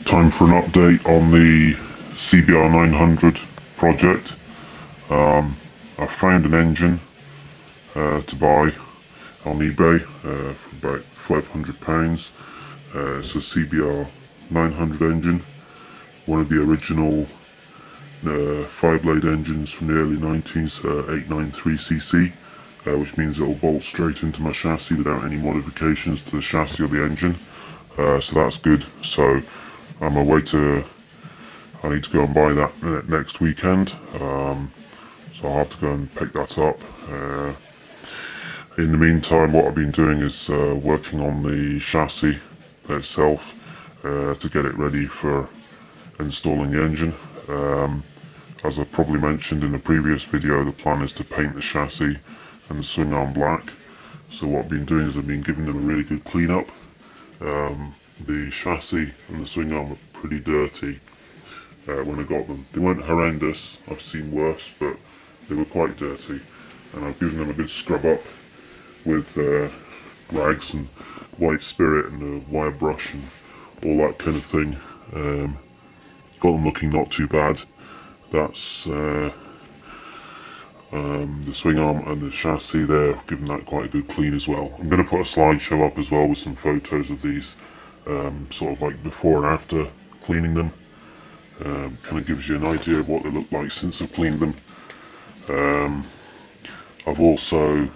Time for an update on the CBR900 project. I found an engine to buy on eBay for about £500. It's a CBR900 engine, one of the original 5-blade engines from the early 90s, 893cc, which means it will bolt straight into my chassis without any modifications to the chassis or the engine. So that's good. So I need to go and buy that next weekend. So I'll have to go and pick that up. In the meantime, what I've been doing is working on the chassis itself to get it ready for installing the engine. As I probably mentioned in the previous video, the plan is to paint the chassis and the swing arm black. So what I've been doing is I've been giving them a really good clean up. The chassis and the swing arm were pretty dirty when I got them. They weren't horrendous, I've seen worse, but they were quite dirty, and I've given them a good scrub up with rags and white spirit and a wire brush and all that kind of thing. Got them looking not too bad. That's the swing arm and the chassis there, giving that quite a good clean as well. I'm going to put a slideshow up as well with some photos of these, sort of like before and after cleaning them. Kind of gives you an idea of what they look like since I've cleaned them. I've also,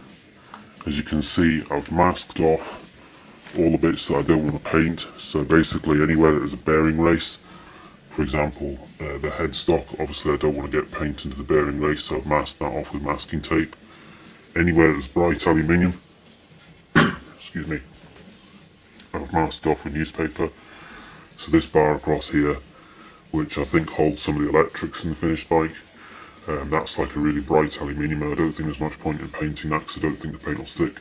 as you can see, I've masked off all the bits that I don't want to paint. So basically anywhere that there's a bearing race, for example the headstock, obviously I don't want to get paint into the bearing race, so I've masked that off with masking tape. Anywhere that's bright aluminium, excuse me, I've masked off with newspaper. So this bar across here, which I think holds some of the electrics in the finished bike, that's like a really bright aluminium. I don't think there's much point in painting that because I don't think the paint will stick.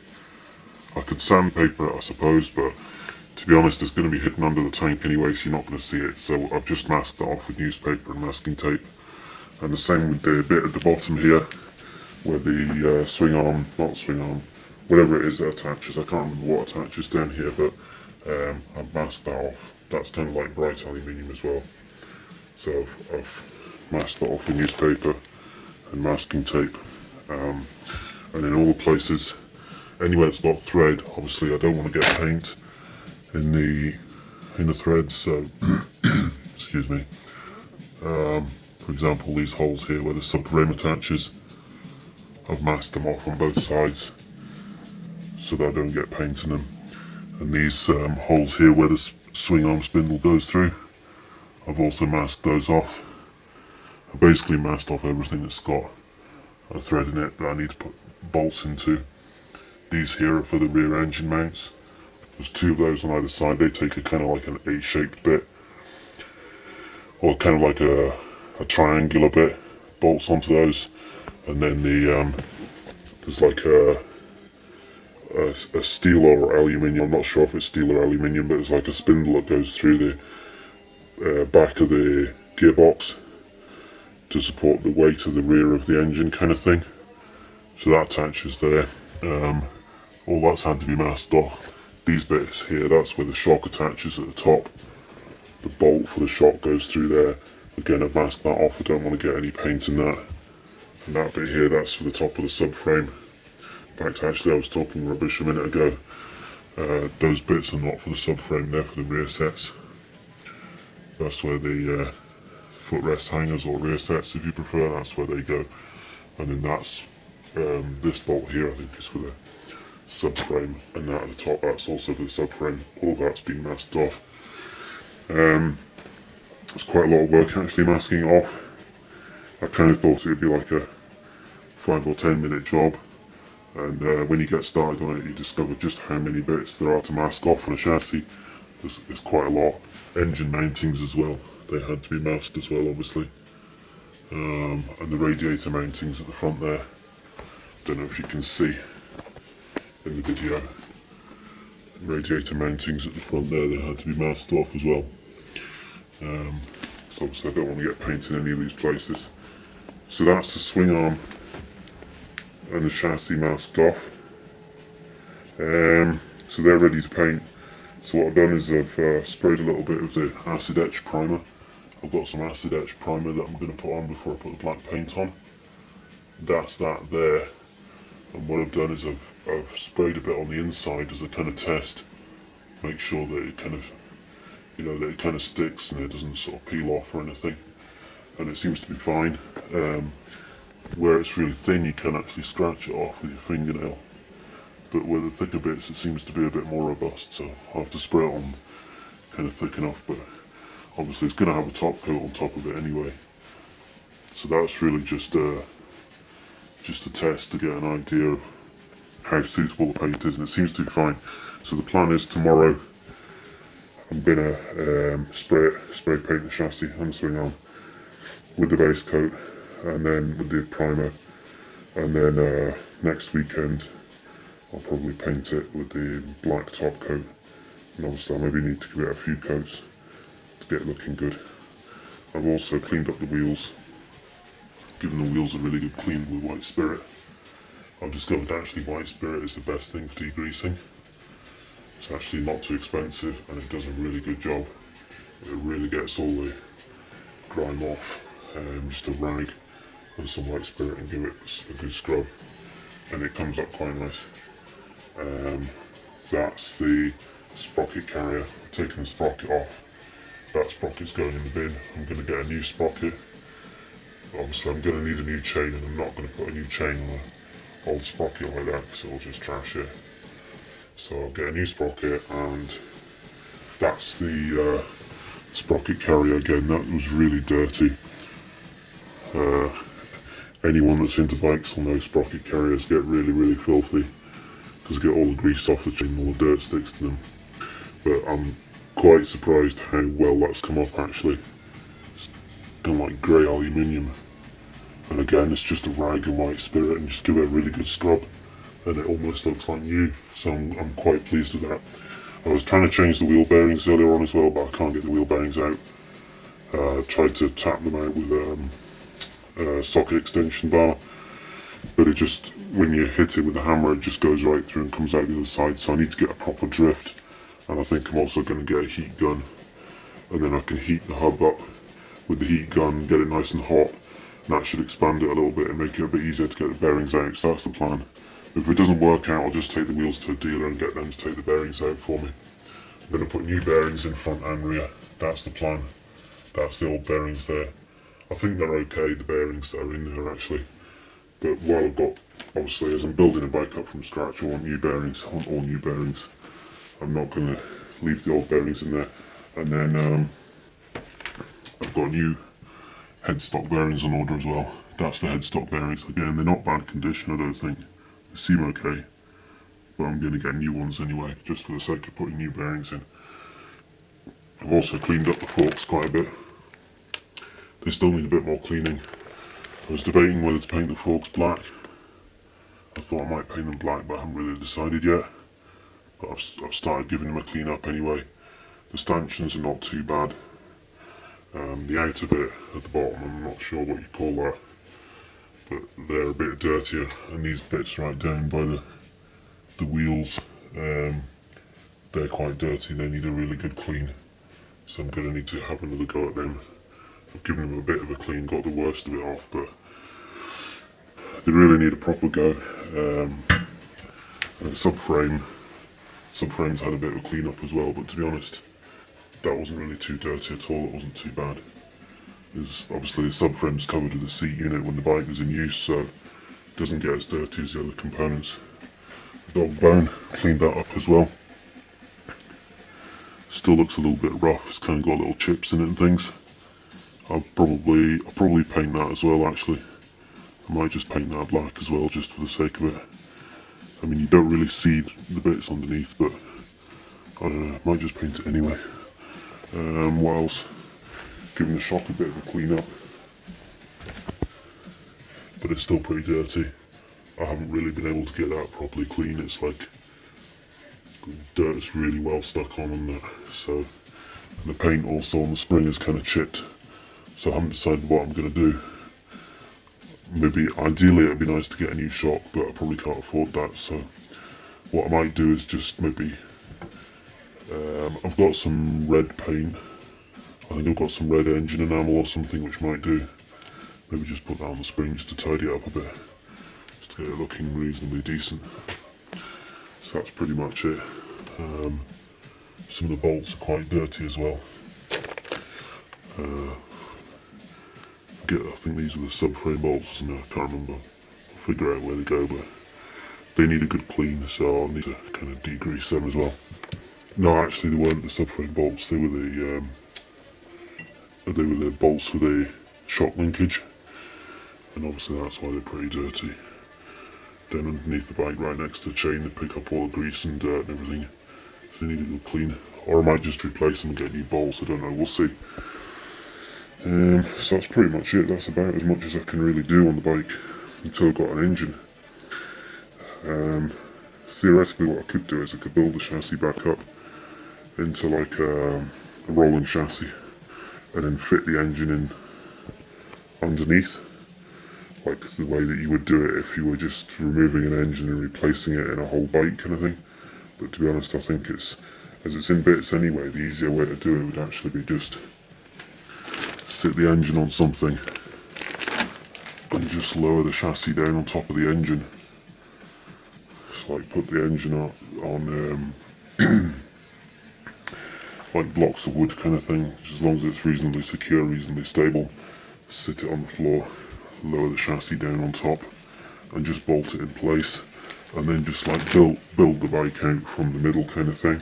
I could sandpaper it, I suppose, but to be honest, it's going to be hidden under the tank anyway, so you're not going to see it. So I've just masked it off with newspaper and masking tape. And the same with the bit at the bottom here, where the swing arm, not swing arm, whatever it is that attaches, I can't remember what attaches down here, but I've masked that off. That's kind of like bright aluminium as well. So I've masked that off with newspaper and masking tape. And in all the places, anywhere it's got thread, obviously I don't want to get paint in the threads, so excuse me. For example, these holes here where the subframe attaches, I've masked them off on both sides so that I don't get paint in them. And these holes here where the swing arm spindle goes through, I've also masked those off. I basically masked off everything that's got a thread in it that I need to put bolts into. These here are for the rear engine mounts. There's two of those on either side. They take a kind of like an A-shaped bit, or kind of like a triangular bit, bolts onto those, and then there's like a steel or aluminium, I'm not sure if it's steel or aluminium, but it's like a spindle that goes through the back of the gearbox to support the weight of the rear of the engine kind of thing. So that attaches there. All that's had to be masked off. These bits here, that's where the shock attaches at the top. The bolt for the shock goes through there. Again, I've masked that off, I don't want to get any paint in that. And that bit here, that's for the top of the subframe. In fact, actually I was talking rubbish a minute ago. Those bits are not for the subframe, they're for the rear sets. That's where the footrest hangers, or rear sets if you prefer, that's where they go. And then that's this bolt here, I think, is for the subframe, and that at the top, that's also for the subframe. All that's been masked off. It's quite a lot of work actually masking it off. I kind of thought it would be like a 5 or 10 minute job, and when you get started on it, you discover just how many bits there are to mask off on a chassis. There's quite a lot. Engine mountings as well, they had to be masked as well, obviously. And the radiator mountings at the front there, don't know if you can see in the video. Radiator mountings at the front there, they had to be masked off as well. So obviously I don't want to get paint in any of these places. So that's the swing arm and the chassis masked off. So they're ready to paint. So what I've done is I've sprayed a little bit of the acid etch primer. I've got some acid etch primer that I'm going to put on before I put the black paint on. That's that there. And what I've done is I've sprayed a bit on the inside as a kind of test. Make sure that it kind of, that it kind of sticks and it doesn't sort of peel off or anything. And it seems to be fine. Where it's really thin, you can actually scratch it off with your fingernail. But where the thicker bits, it seems to be a bit more robust. So I'll have to spray it on kind of thick enough, but obviously it's going to have a top coat on top of it anyway. So that's really just a test to get an idea of how suitable the paint is, and it seems to be fine. So the plan is tomorrow I'm going to spray paint the chassis and swing arm with the base coat, and then with the primer, and then next weekend I'll probably paint it with the black top coat, and obviously I'll maybe need to give it a few coats to get it looking good. I've also cleaned up the wheels, given the wheels a really good clean with white spirit. I've discovered actually white spirit is the best thing for degreasing. It's actually not too expensive and it does a really good job. It really gets all the grime off. Just a rag with some white spirit and give it a good scrub, and it comes up quite nice. That's the sprocket carrier. I've taken the sprocket off. That sprocket's going in the bin. I'm going to get a new sprocket. Obviously I'm going to need a new chain, and I'm not going to put a new chain on an old sprocket like that because it'll just trash it. So I'll get a new sprocket, and that's the sprocket carrier again. That was really dirty. Anyone that's into bikes will know sprocket carriers get really filthy because they get all the grease off the chain and all the dirt sticks to them. But I'm quite surprised how well that's come off actually. It's kind of like grey aluminium, and again it's just a rag and white spirit, and just give it a really good scrub and it almost looks like new. So I'm quite pleased with that. I was trying to change the wheel bearings earlier on as well, but I can't get the wheel bearings out. Tried to tap them out with a socket extension bar, but it just, when you hit it with a hammer, it just goes right through and comes out the other side. So I need to get a proper drift, and I think I'm also going to get a heat gun, and then I can heat the hub up with the heat gun, get it nice and hot, and that should expand it a little bit and make it a bit easier to get the bearings out. So that's the plan. If it doesn't work out, I'll just take the wheels to a dealer and get them to take the bearings out for me. I'm going to put new bearings in front and rear. That's the plan. That's the old bearings there. I think they're okay, the bearings that are in there actually. But what I've got, obviously, as I'm building a bike up from scratch, I want new bearings. I want all new bearings. I'm not going to leave the old bearings in there. And then I've got new headstock bearings on order as well. That's the headstock bearings. Again, they're not bad condition, I don't think. They seem okay, but I'm going to get new ones anyway, just for the sake of putting new bearings in. I've also cleaned up the forks quite a bit. They still need a bit more cleaning. I was debating whether to paint the forks black. I thought I might paint them black, but I haven't really decided yet. But I've started giving them a clean up anyway. The stanchions are not too bad. The outer bit at the bottom, I'm not sure what you call that, but they're a bit dirtier, and these bits right down by the wheels, they're quite dirty. They need a really good clean, so I'm going to need to have another go at them. I've given them a bit of a clean, got the worst of it off, but they really need a proper go. Subframe's had a bit of a clean up as well, but to be honest, that wasn't really too dirty at all. It wasn't too bad. Obviously the subframe's covered with the seat unit when the bike is in use, so it doesn't get as dirty as the other components. The dog bone, cleaned that up as well. Still looks a little bit rough. It's kind of got little chips in it and things. I'll probably paint that as well actually. I might just paint that black as well, just for the sake of it. I mean, you don't really see the bits underneath, but I don't know, I might just paint it anyway. What else? Giving the shock a bit of a clean up, but it's still pretty dirty. I haven't really been able to get that properly clean. It's like dirt is really well stuck on that. So, and the paint also on the spring is kind of chipped. So I haven't decided what I'm going to do. Maybe, ideally it'd be nice to get a new shock, but I probably can't afford that. So what I might do is just maybe I've got some red paint. I think I've got some red engine enamel or something which might do. Maybe just put that on the spring just to tidy it up a bit. Just to get it looking reasonably decent. So that's pretty much it. Some of the bolts are quite dirty as well. I think these are the subframe bolts, and I can't remember. I'll figure out where they go, but they need a good clean, so I'll need to kind of degrease them as well. No, actually they weren't the subframe bolts, they were the bolts for the shock linkage, and obviously that's why they're pretty dirty. Then underneath the bike, right next to the chain, they pick up all the grease and dirt and everything, so they need a good clean. Or I might just replace them and get new bolts, I don't know, we'll see. So that's pretty much it. That's about as much as I can really do on the bike until I've got an engine. Theoretically what I could do is I could build the chassis back up into like a rolling chassis and then fit the engine in underneath, like the way that you would do it if you were just removing an engine and replacing it in a whole bike kind of thing. But to be honest, I think as it's in bits anyway, the easier way to do it would actually be just sit the engine on something and just lower the chassis down on top of the engine. Just like put the engine on like blocks of wood kind of thing, as long as it's reasonably secure, reasonably stable. Sit it on the floor, lower the chassis down on top and just bolt it in place, and then just like build the bike out from the middle kind of thing.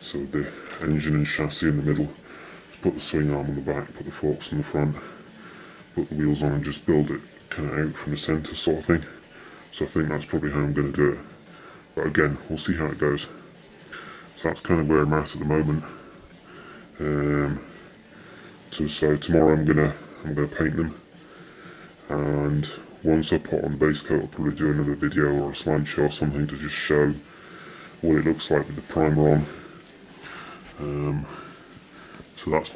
So the engine and chassis in the middle, put the swing arm on the back, put the forks on the front, put the wheels on and just build it kind of out from the centre sort of thing. So I think that's probably how I'm going to do it. But again, we'll see how it goes. So that's kind of where I'm at the moment. So tomorrow I'm gonna paint them, and once I put on the base coat I'll probably do another video or a slideshow or something to just show what it looks like with the primer on. So that's